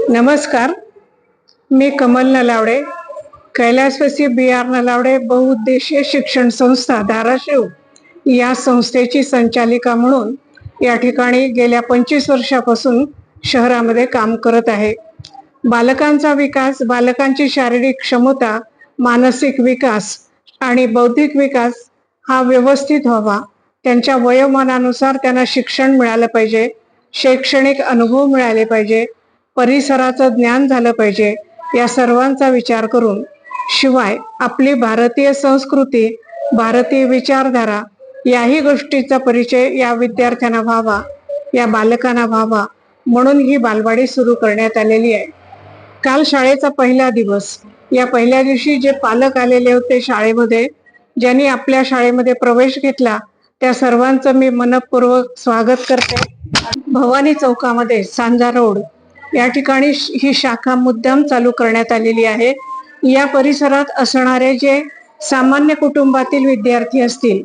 नमस्कार, मी कमल नलावडे, कैलासवासी BR नलावडे बहुउद्देशीय शिक्षण संस्था धाराशिव या संस्थेची संचालिका म्हणून या ठिकाणी गेल्या 25 वर्षापासून शहरामध्ये काम करत आहे. बालकांचा विकास, बालकांची शारीरिक क्षमता, मानसिक विकास आणि बौद्धिक विकास हा व्यवस्थित व्हावा. त्यांच्या वयोमानानुसार त्यांना शिक्षण मिळालं पाहिजे, शैक्षणिक अनुभव मिळाले पाहिजे, परिसराचं ज्ञान झालं पाहिजे, या सर्वांचा विचार करून, शिवाय आपली भारतीय संस्कृती, भारतीय विचारधारा याही गोष्टीचा परिचय या विद्यार्थ्यांना व्हावा, या बालकांना व्हावा, म्हणून ही बालवाडी सुरू करण्यात आलेली आहे. काल शाळेचा पहिला दिवस. या पहिल्या दिवशी जे पालक आलेले होते शाळेमध्ये, ज्यांनी आपल्या शाळेमध्ये प्रवेश घेतला, त्या सर्वांचं मी मनपूर्वक स्वागत करते. भवानी चौकामध्ये सांजा रोड या ठिकाणी ही शाखा मुद्दाम चालू करण्यात आलेली आहे. या परिसरात असणारे जे सामान्य कुटुंबातील विद्यार्थी असतील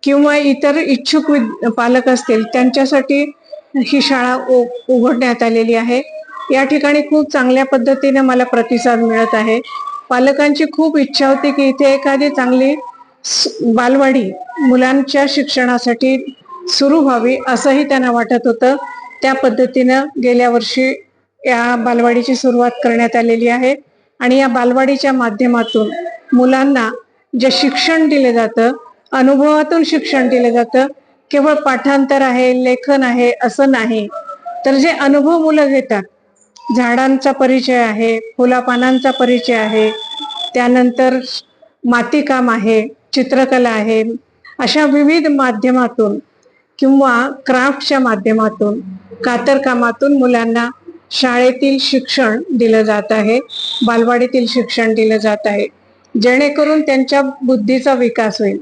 किंवा इतर इच्छुक पालक असतील, त्यांच्यासाठी ही शाळा उघडण्यात आलेली आहे. या ठिकाणी खूप चांगल्या पद्धतीने मला प्रतिसाद मिळत आहे. पालकांची खूप इच्छा होती की इथे एखादी चांगली बालवाडी मुलांच्या शिक्षणासाठी सुरू व्हावी, असंही त्यांना वाटत होतं. त्या पद्धतीनं गेल्या वर्षी या बालवाडीची सुरुवात करण्यात आलेली आहे आणि या बालवाडीच्या माध्यमातून मुलांना जे शिक्षण दिले जातं, अनुभवातून शिक्षण दिले जातं. केवळ पाठांतर आहे, लेखन आहे असं नाही, तर जे अनुभव मुलं घेतात, झाडांचा परिचय आहे, फुलापानांचा परिचय आहे, त्यानंतर मातीकाम आहे, चित्रकला आहे, अशा विविध माध्यमातून किंवा क्राफ्टच्या माध्यमातून, कातरकामातून मुलांना शाळेतील शिक्षण दिलं जात आहे, बालवाडीतील शिक्षण दिलं जात आहे, जेणेकरून त्यांच्या बुद्धीचा विकास होईल,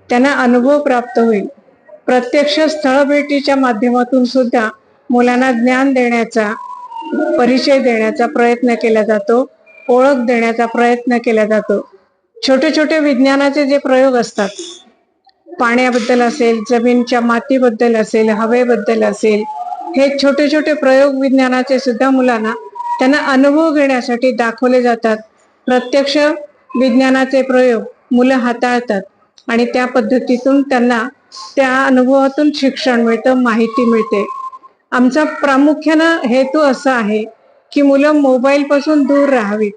त्यांना अनुभव प्राप्त होईल. प्रत्यक्ष स्थळभेटीच्या माध्यमातून सुद्धा मुलांना ज्ञान देण्याचा, परिचय देण्याचा प्रयत्न केला जातो, ओळख देण्याचा प्रयत्न केला जातो. छोटे छोटे विज्ञानाचे जे प्रयोग असतात, पाण्याबद्दल असेल, जमिनीच्या मातीबद्दल असेल, हवेबद्दल असेल, हे छोटे छोटे प्रयोग विज्ञानाचे सुद्धा मुलांना त्यांना अनुभव घेण्यासाठी दाखवले जातात. प्रत्यक्ष विज्ञानाचे प्रयोग मुलं हाताळतात आणि त्या पद्धतीतून त्यांना त्या अनुभवातून शिक्षण मिळतं, माहिती मिळते. आमचा प्रामुख्यानं हेतू असा आहे की मुलं मोबाईल पासून दूर राहावीत,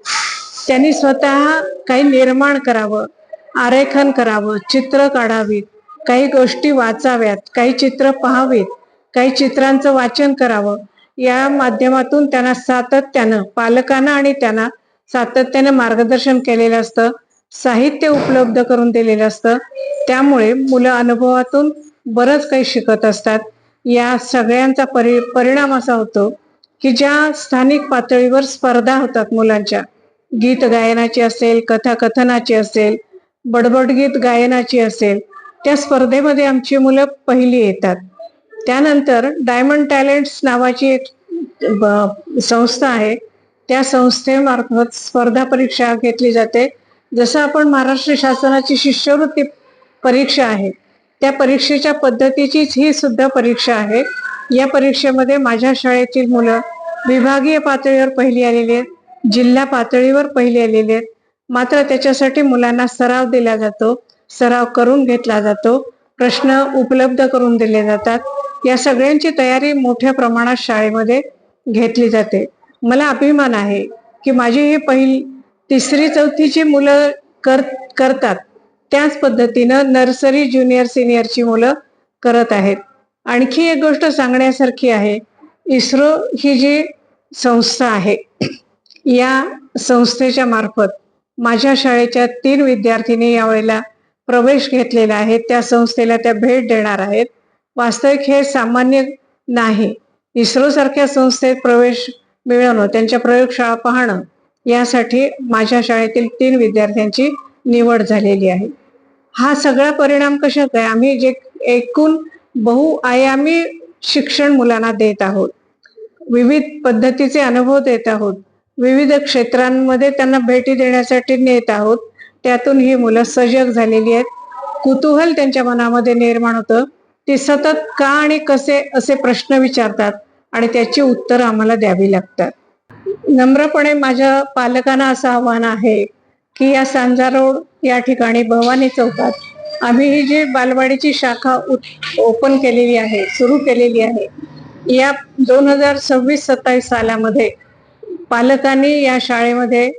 त्यांनी स्वतः काही निर्माण करावं, आरेखन करावं, चित्र काढावीत, काही गोष्टी वाचाव्यात, काही चित्र पाहावीत, काही चित्रांचं वाचन करावं. या माध्यमातून त्यांना सातत्यानं, पालकांना आणि त्यांना सातत्यानं मार्गदर्शन केलेलं असतं, साहित्य उपलब्ध करून दिलेलं असतं. त्यामुळे मुलं अनुभवातून बरंच काही शिकत असतात. या सगळ्यांचा परिणाम असा होतो की ज्या स्थानिक पातळीवर स्पर्धा होतात मुलांच्या, गीत गायनाची असेल, कथाकथनाची असेल, बडबड गीत गायनाची असेल, त्या स्पर्धेमध्ये आमची मुलं पहिली येतात. त्यानंतर डायमंड टॅलेंट्स नावाची एक संस्था आहे, त्या संस्थेमार्फत स्पर्धा परीक्षा घेतली जाते. जसं आपण महाराष्ट्र शासनाची शिष्यवृत्ती परीक्षा आहे, त्या परीक्षेच्या पद्धतीचीच ही सुद्धा परीक्षा आहे. या परीक्षेमध्ये माझ्या शाळेतील मुलं विभागीय पातळीवर पहिली आलेली आहेत, जिल्हा पातळीवर पहिली आलेली आहेत. मात्र त्याच्यासाठी मुलांना सराव दिला जातो, सराव करून घेतला जातो, प्रश्न उपलब्ध करून दिले जातात. या सगळ्यांची तयारी मोठ्या प्रमाणात शाळेमध्ये घेतली जाते. मला अभिमान आहे की माझी ही तिसरी चौथीची मुलं करतात, त्याच पद्धतीनं नर्सरी, ज्युनियर, सिनियरची मुलं करत आहेत. आणखी एक गोष्ट सांगण्यासारखी आहे, इस्रो ही जी संस्था आहे, या संस्थेच्या मार्फत माझ्या शाळेच्या 3 विद्यार्थिनी यावेळेला प्रवेश घेतलेला आहे. त्या संस्थेला त्या भेट देणार आहेत. वास्तविक हे सामान्य नाही. इस्रो सारख्या संस्थेत प्रवेश मिळवणं, त्यांच्या प्रयोगशाळा पाहणं, यासाठी माझ्या शाळेतील 3 विद्यार्थ्यांची निवड झालेली आहे. हा सगळा परिणाम कशाचा आहे? आम्ही जे एकूण बहुआयामी शिक्षण मुलांना देत आहोत, विविध पद्धतीचे अनुभव देत आहोत, विविध क्षेत्रांमध्ये त्यांना भेटी देण्यासाठी नेत आहोत. त्यातून ही मुलं सजग झालेली आहेत. कुतूहल त्यांच्या मनामध्ये निर्माण होतं. ते सतत का आणि कसे असे प्रश्न विचारतात आणि त्याची उत्तरं आम्हाला द्यावी लागतात. नम्रपणे माझ्या पालकांना असं आव्हान आहे की या सांजा रोड या ठिकाणी भवानी चौकात आम्ही ही जी बालवाडीची शाखा ओपन केलेली आहे, सुरू केलेली आहे, या 2026-27 सालामध्ये पालकांनी या शाळेमध्ये,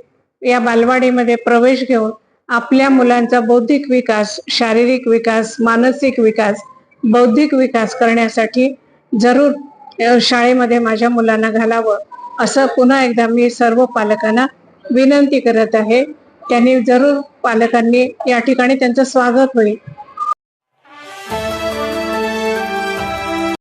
या बालवाडीमध्ये प्रवेश घेऊन आपल्या मुलांचा बौद्धिक विकास, शारीरिक विकास, मानसिक विकास, बौद्धिक विकास करण्यासाठी जरूर शाळेमध्ये माझ्या मुलांना घालावं, असं पुन्हा एकदा मी सर्व पालकांना विनंती करत आहे. त्यांनी जरूर, पालकांनी या ठिकाणी त्यांचं स्वागत होईल